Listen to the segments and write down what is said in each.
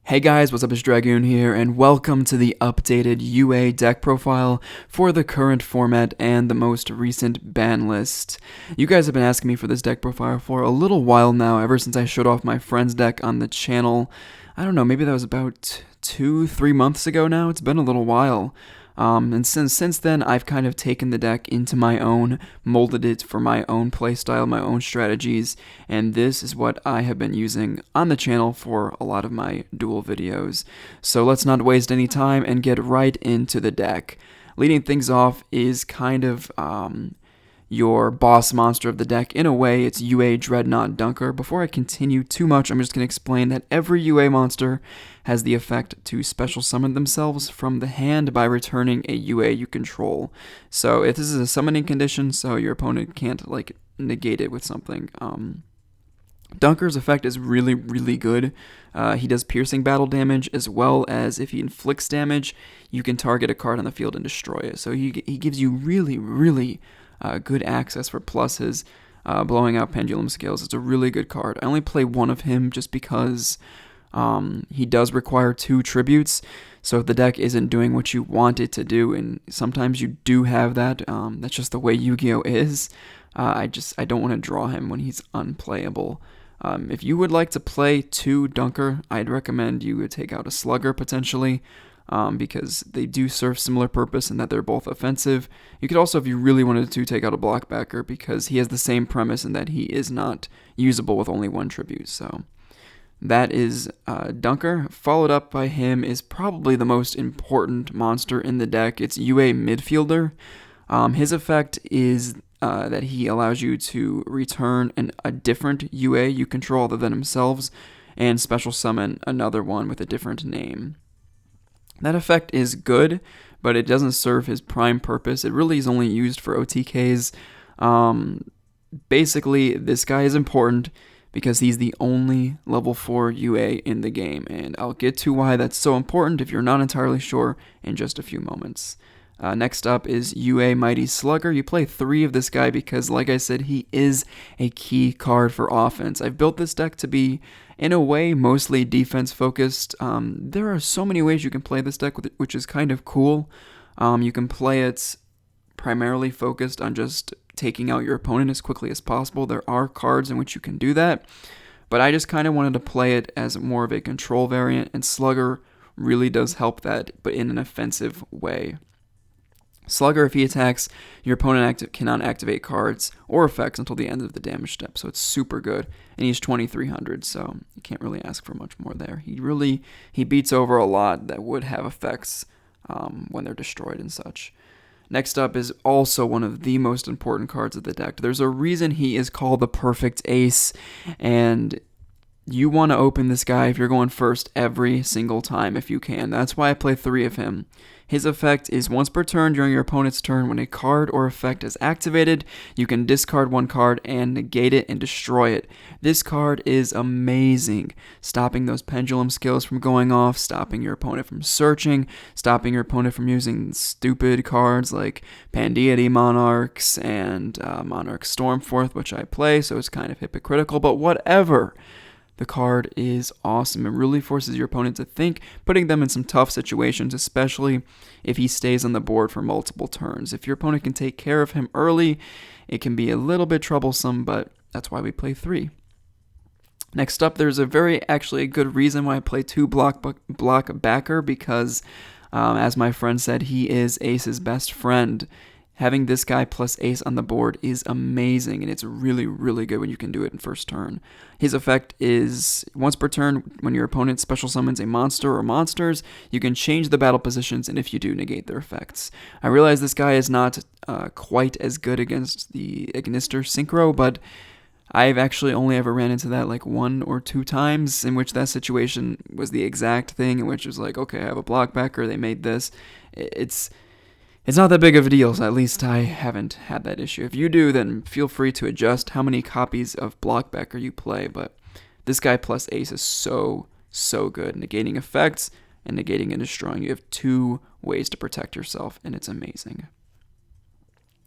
Hey guys, what's up? It's Dragoon here, and welcome to the updated UA deck profile for the current format and the most recent ban list. You guys have been asking me for this deck profile for a little while now, ever since I showed off my friend's deck on the channel. I don't know, maybe that was about 2-3 months ago now. It's been a little while. And since then, I've kind of taken the deck into my own, molded it for my own playstyle, my own strategies, and this is what I have been using on the channel for a lot of my duel videos. So let's not waste any time and get right into the deck. Leading things off is kind of your boss monster of the deck. In a way, it's UA Dreadnought Dunker. Before I continue too much, I'm just going to explain that every UA monster has the effect to special summon themselves from the hand by returning a UA you control. So if this is a summoning condition, so your opponent can't negate it with something. Dunker's effect is really good. He does piercing battle damage, as well as if he inflicts damage, you can target a card on the field and destroy it. So he gives you really good access for pluses. Blowing out Pendulum Scales is a really good card. I only play one of him just because he does require 2 tributes, so if the deck isn't doing what you want it to do, and sometimes you do have that, that's just the way Yu-Gi-Oh! Is, I don't want to draw him when he's unplayable. If you would like to play 2 Dunker, I'd recommend you would take out a Slugger potentially, because they do serve similar purpose in that they're both offensive. You could also, if you really wanted to, take out a Blockbacker because he has the same premise in that he is not usable with only 1 tribute. So that is Dunker. Followed up by him is probably the most important monster in the deck. It's UA Midfielder. His effect is that he allows you to return a different UA you control other than themselves and special summon another one with a different name. That effect is good, but it doesn't serve his prime purpose. It really is only used for OTKs. Basically, this guy is important because he's the only level 4 UA in the game, and I'll get to why that's so important if you're not entirely sure in just a few moments. Next up is UA Mighty Slugger. You play 3 of this guy because, like I said, he is a key card for offense. I've built this deck to be, in a way, mostly defense focused. There are so many ways you can play this deck, which is kind of cool. You can play it primarily focused on just taking out your opponent as quickly as possible. There are cards in which you can do that, but I just kind of wanted to play it as more of a control variant, and Slugger really does help that, but in an offensive way. Slugger, if he attacks, your opponent cannot activate cards or effects until the end of the damage step, so it's super good. And he's 2300, so you can't really ask for much more there. He beats over a lot that would have effects when they're destroyed and such. Next up is also one of the most important cards of the deck. There's a reason he is called the perfect ace, and you want to open this guy if you're going first every single time if you can. That's why I play 3 of him. His effect is once per turn during your opponent's turn, when a card or effect is activated, you can discard 1 card and negate it and destroy it. This card is amazing, stopping those Pendulum Scales from going off, stopping your opponent from searching, stopping your opponent from using stupid cards like Pandeity Monarchs and Monarch Stormforth, which I play, so it's kind of hypocritical, but whatever. The card is awesome. It really forces your opponent to think, putting them in some tough situations, especially if he stays on the board for multiple turns. If your opponent can take care of him early, it can be a little bit troublesome, but that's why we play 3. Next up, there's actually a good reason why I play 2 Blockbacker, because as my friend said, he is Ace's best friend. Having this guy plus Ace on the board is amazing, and it's really good when you can do it in first turn. His effect is, once per turn, when your opponent special summons a monster or monsters, you can change the battle positions, and if you do, negate their effects. I realize this guy is not quite as good against the Ignister Synchro, but I've actually only ever ran into that like 1 or 2 times, in which that situation was the exact thing, in which it was like, okay, I have a Blockbacker, they made this. It's not that big of a deal, so at least I haven't had that issue. If you do, then feel free to adjust how many copies of Blockbacker you play, but this guy plus Ace is so good. Negating effects and negating and destroying. You have 2 ways to protect yourself, and it's amazing.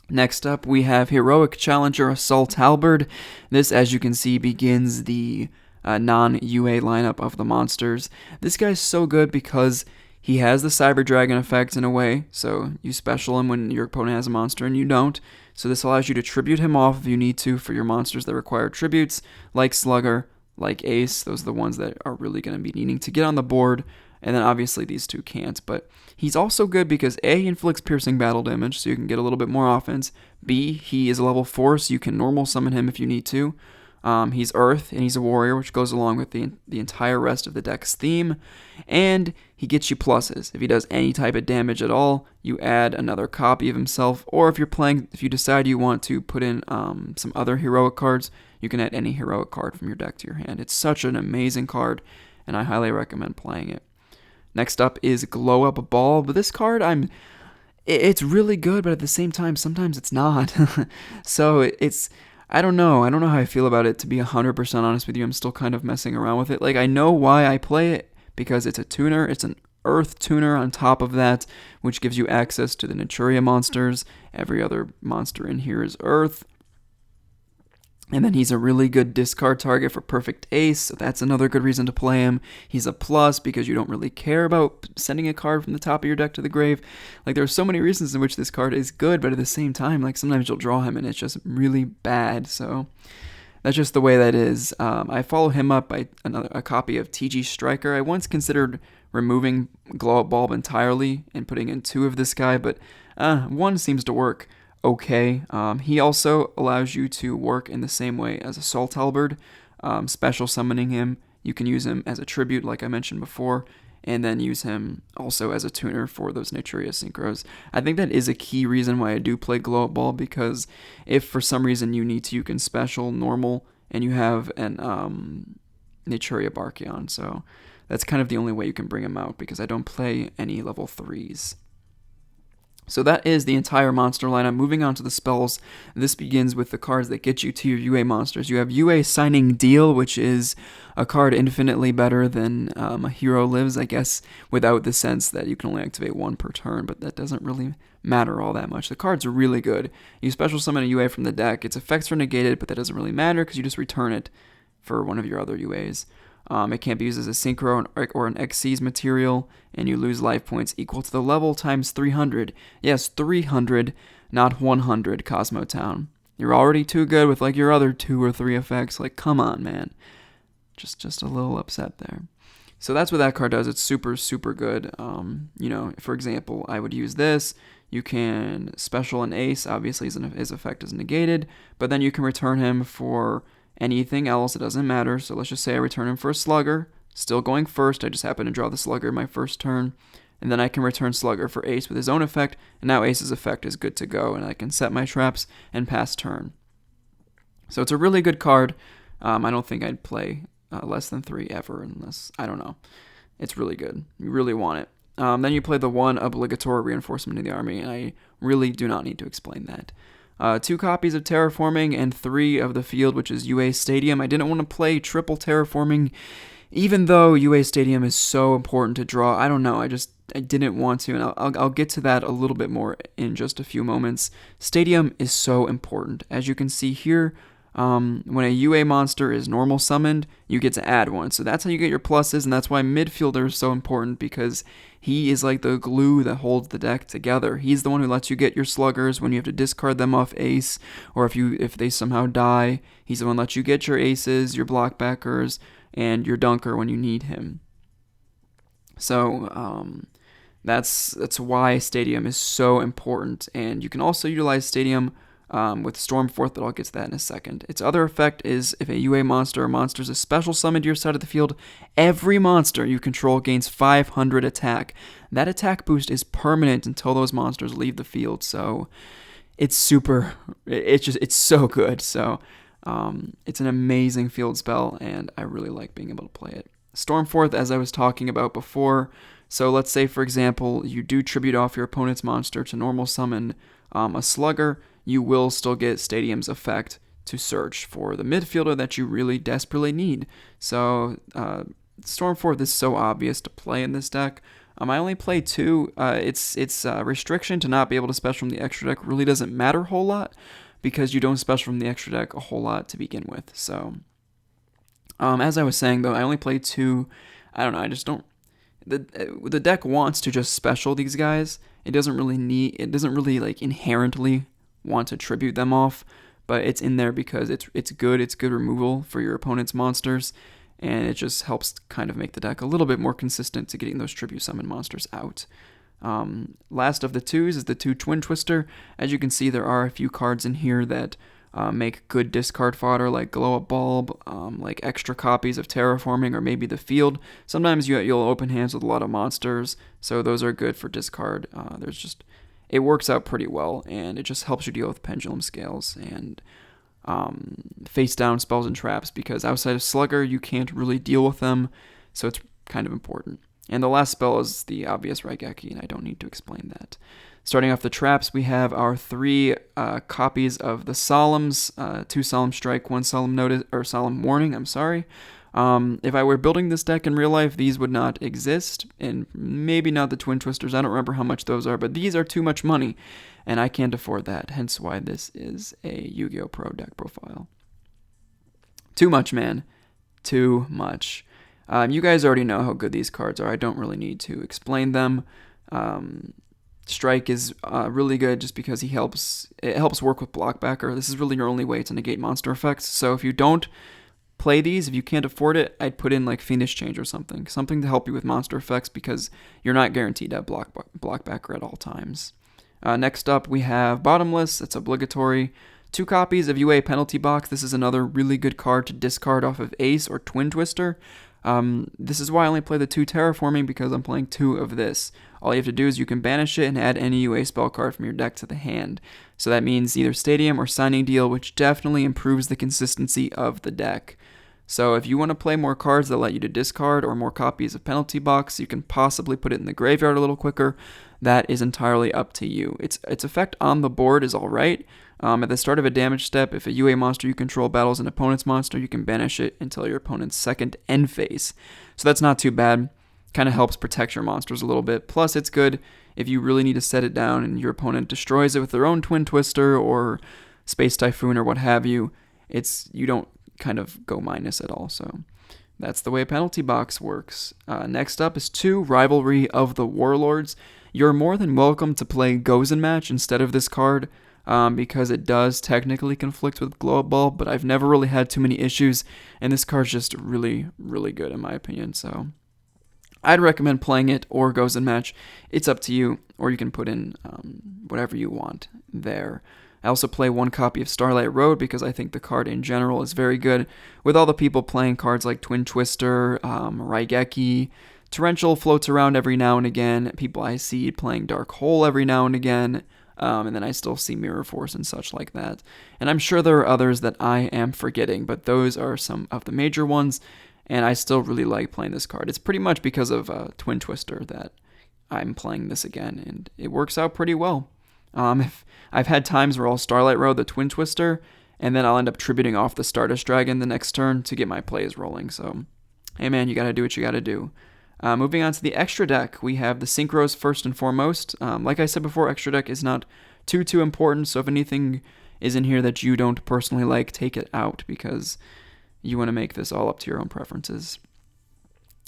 Next up, we have Heroic Challenger Assault Halberd. This, as you can see, begins the non-UA lineup of the monsters. This guy's so good because he has the Cyber Dragon effect in a way, so you special him when your opponent has a monster and you don't. So this allows you to tribute him off if you need to for your monsters that require tributes, like Slugger, like Ace. Those are the ones that are really going to be needing to get on the board. And then obviously these two can't. But he's also good because A, he inflicts piercing battle damage, so you can get a little bit more offense. B, he is a level 4, so you can normal summon him if you need to. He's Earth, and he's a warrior, which goes along with the entire rest of the deck's theme. And he gets you pluses. If he does any type of damage at all, you add another copy of himself. Or if you decide you want to put in some other heroic cards, you can add any heroic card from your deck to your hand. It's such an amazing card, and I highly recommend playing it. Next up is Glow Up Ball, but this card, it's really good, but at the same time, sometimes it's not. So it's, I don't know how I feel about it, to be 100% honest with you. I'm still kind of messing around with it. Like, I know why I play it, because it's a tuner, it's an Earth tuner on top of that, which gives you access to the Naturia monsters. Every other monster in here is Earth. And then he's a really good discard target for Perfect Ace, so that's another good reason to play him. He's a plus because you don't really care about sending a card from the top of your deck to the grave. Like, there are so many reasons in which this card is good, but at the same time, like, sometimes you'll draw him and it's just really bad, so that's just the way that is. I follow him up by a copy of TG Striker. I once considered removing Glow Up Bulb entirely and putting in 2 of this guy, but 1 seems to work okay. He also allows you to work in the same way as Assault Halberd. Special summoning him, you can use him as a tribute, like I mentioned before, and then use him also as a tuner for those Naturia Synchros. I think that is a key reason why I do play Glow Up Ball, because if for some reason you need to, you can special normal, and you have an Naturia Barkion, so that's kind of the only way you can bring him out, because I don't play any level 3s. So that is the entire monster lineup. Moving on to the spells, this begins with the cards that get you to your UA monsters. You have UA Signing Deal, which is a card infinitely better than a Hero Lives, I guess, without the sense that you can only activate 1 per turn, but that doesn't really matter all that much. The card's really good. You special summon a UA from the deck. Its effects are negated, but that doesn't really matter because you just return it for one of your other UAs. It can't be used as a Synchro or an Xyz material, and you lose life points equal to the level times 300. Yes, 300, not 100, Cosmotown. You're already too good with like your other 2 or 3 effects. Like, come on, man. Just a little upset there. So that's what that card does. It's super, super good. For example, I would use this. You can special an Ace. Obviously, his effect is negated, but then you can return him for anything else. It doesn't matter. So let's just say I return him for a Slugger, still going first. I just happen to draw the Slugger my first turn, and then I can return Slugger for Ace with his own effect, and now Ace's effect is good to go, and I can set my traps and pass turn. So it's a really good card. I don't think I'd play less than 3 ever, unless, I don't know. It's really good. You really want it. Then you play the 1 obligatory reinforcement in the army, and I really do not need to explain that. 2 copies of Terraforming and 3 of the field, which is UA Stadium. I didn't want to play triple Terraforming, even though UA Stadium is so important to draw. I don't know, I didn't want to, and I'll get to that a little bit more in just a few moments. Stadium is so important. As you can see here, when a UA monster is normal summoned, you get to add 1. So that's how you get your pluses, and that's why midfielder is so important, because he is like the glue that holds the deck together. He's the one who lets you get your Sluggers when you have to discard them off Ace, or if they somehow die. He's the one who lets you get your Aces, your Blockbackers, and your Dunker when you need him. So that's why Stadium is so important, and you can also utilize Stadium with Stormforth, but I'll get to that in a second. Its other effect is if a UA monster or monster is a special summon to your side of the field, every monster you control gains 500 attack. That attack boost is permanent until those monsters leave the field, so it's so good. So it's an amazing field spell, and I really like being able to play it. Stormforth, as I was talking about before, so let's say, for example, you do tribute off your opponent's monster to normal summon a Slugger, you will still get Stadium's effect to search for the midfielder that you really desperately need. So Stormforth is so obvious to play in this deck. I only play 2. Its restriction to not be able to special from the extra deck really doesn't matter a whole lot, because you don't special from the extra deck a whole lot to begin with. So As I was saying though, I only play two. I don't know. I just don't. The deck wants to just special these guys. It doesn't really need. It doesn't really like inherently want to tribute them off, but it's in there because it's good. It's good removal for your opponent's monsters, and it just helps kind of make the deck a little bit more consistent to getting those tribute summon monsters out. Last of the twos is the two Twin Twister. As you can see, there are a few cards in here that make good discard fodder, like Glow Up Bulb, like extra copies of Terraforming, or maybe the Field. Sometimes you'll open hands with a lot of monsters, so those are good for discard. It works out pretty well, and it just helps you deal with Pendulum Scales and face down spells and traps, because outside of Slugger, you can't really deal with them, so it's kind of important. And the last spell is the obvious Raigeki, and I don't need to explain that. Starting off the traps, we have our three copies of the Solemns, 2 Solemn Strike, 1 Solemn Notice, or Solemn Warning, I'm sorry. If I were building this deck in real life, these would not exist, and maybe not the Twin Twisters. I don't remember how much those are, but these are too much money, and I can't afford that, hence why this is a Yu-Gi-Oh! Pro deck profile. Too much, man. Too much. You guys already know how good these cards are. I don't really need to explain them. Strike is really good just because it helps work with Blockbacker. This is really your only way to negate monster effects. So if you don't play these, if you can't afford it, I'd put in like Fiendish Change or something to help you with monster effects, because you're not guaranteed to have Blockbacker at all times. Next up, we have Bottomless. It's obligatory. 2 copies of UA Penalty Box. This is another really good card to discard off of Ace or Twin Twister. This is why I only play the 2 Terraforming, because I'm playing 2 of this. All you have to do is you can banish it and add any UA spell card from your deck to the hand. So that means either Stadium or Signing Deal, which definitely improves the consistency of the deck. So if you want to play more cards that let you to discard, or more copies of Penalty Box, you can possibly put it in the graveyard a little quicker. That is entirely up to you. Its effect on the board is alright. At the start of a damage step, if a UA monster you control battles an opponent's monster, you can banish it until your opponent's second end phase. So that's not too bad. Kind of helps protect your monsters a little bit. Plus, it's good if you really need to set it down and your opponent destroys it with their own Twin Twister or Space Typhoon or what have you. You don't kind of go minus at all. So that's the way a Penalty Box works. Next up is 2 Rivalry of the Warlords. You're more than welcome to play Gozen Match instead of this card, because it does technically conflict with Glow Up Bulb, but I've never really had too many issues, and this card's just really, really good in my opinion. So I'd recommend playing it or Gozen Match. It's up to you, or you can put in whatever you want there. I also play 1 copy of Starlight Road because I think the card in general is very good. With all the people playing cards like Twin Twister, Raigeki, Torrential floats around every now and again. People I see playing Dark Hole every now and again. And then I still see Mirror Force and such like that. And I'm sure there are others that I am forgetting, but those are some of the major ones, and I still really like playing this card. It's pretty much because of Twin Twister that I'm playing this again, and it works out pretty well. If I've had times where I'll Starlight Road the Twin Twister, and then I'll end up tributing off the Stardust Dragon the next turn to get my plays rolling. So, hey man, you gotta do what you gotta do. Moving on to the extra deck, we have the Synchros first and foremost. Like I said before, extra deck is not too important, so if anything is in here that you don't personally like, take it out, because you want to make this all up to your own preferences.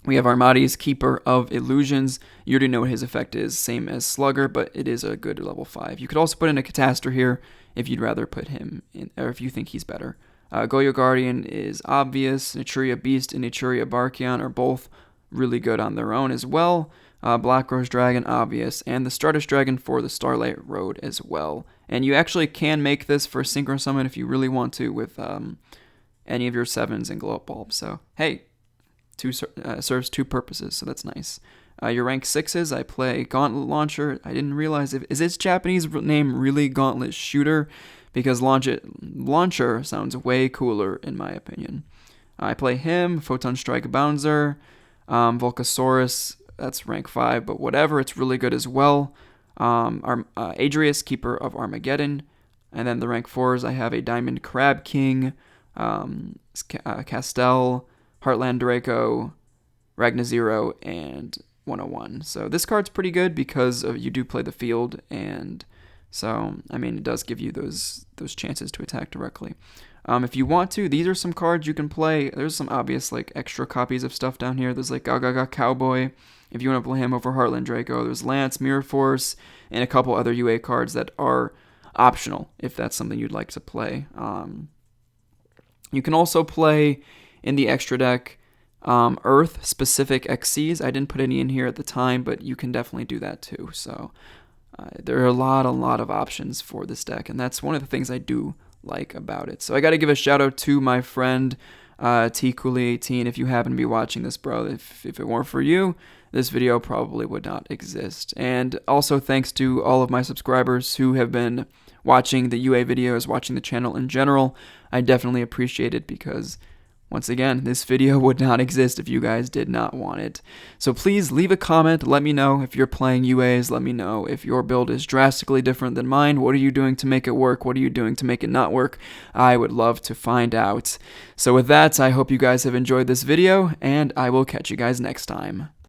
We have Armades, Keeper of Illusions. You already know what his effect is, same as Slugger, but it is a good level 5. You could also put in a Catastor here if you'd rather put him in, or if you think he's better. Goyo Guardian is obvious. Naturia Beast and Naturia Barkion are both really good on their own as well. Black Rose Dragon, obvious, and the Stardust Dragon for the Starlight Road as well. And you actually can make this for Synchro Summon if you really want to with any of your 7s and Glow Up Bulb. So, hey, serves 2 purposes, so that's nice. Your rank 6s, I play Gauntlet Launcher. I didn't realize, is its Japanese name really Gauntlet Shooter? Because Launcher sounds way cooler in my opinion. I play him, Photon Strike Bouncer, Volcasaurus, that's rank 5, but whatever, it's really good as well. Adrius, Keeper of Armageddon, and then the rank 4s, I have a Diamond Crab King, Castel, Heartland Draco, Ragnazero, and 101. So this card's pretty good because you do play the field, and so, I mean, it does give you those chances to attack directly. If you want to, these are some cards you can play. There's some obvious like extra copies of stuff down here. There's like Gaga Cowboy. If you want to play him over Heartland Draco, there's Lance, Mirror Force, and a couple other UA cards that are optional if that's something you'd like to play. You can also play in the extra deck Earth-specific Xyz. I didn't put any in here at the time, but you can definitely do that too. So there are a lot of options for this deck, and that's one of the things I do like about it. So I got to give a shout out to my friend T-Cooley18. If you happen to be watching this, bro, if it weren't for you, this video probably would not exist. And also thanks to all of my subscribers who have been watching the UA videos, watching the channel in general. I definitely appreciate it because, once again, this video would not exist if you guys did not want it. So please leave a comment. Let me know if you're playing UAs. Let me know if your build is drastically different than mine. What are you doing to make it work? What are you doing to make it not work? I would love to find out. So with that, I hope you guys have enjoyed this video, and I will catch you guys next time.